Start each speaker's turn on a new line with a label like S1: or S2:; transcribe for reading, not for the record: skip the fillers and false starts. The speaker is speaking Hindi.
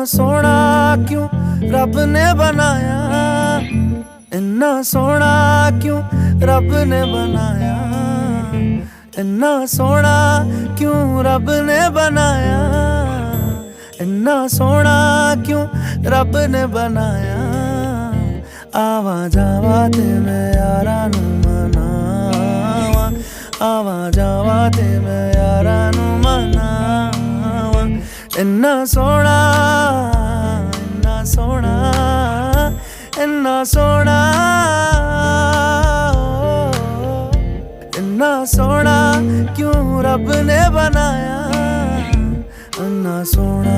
S1: सोना क्यों रब ने बनाया, इन्ना सोना क्यों रब ने बनाया, इन्ना सोना क्यों रब ने बनाया, इन्ना सोना क्यों रब ने बनाया। आवा जावा ते मैं यारा नू मनावा, आवा जावा ते मैं यारा नू मनावा। इन्ना सोना, इन्ना सोना, इन्ना सोना, इन्ना सोना क्यों रब ने बनाया, इन्ना सोना।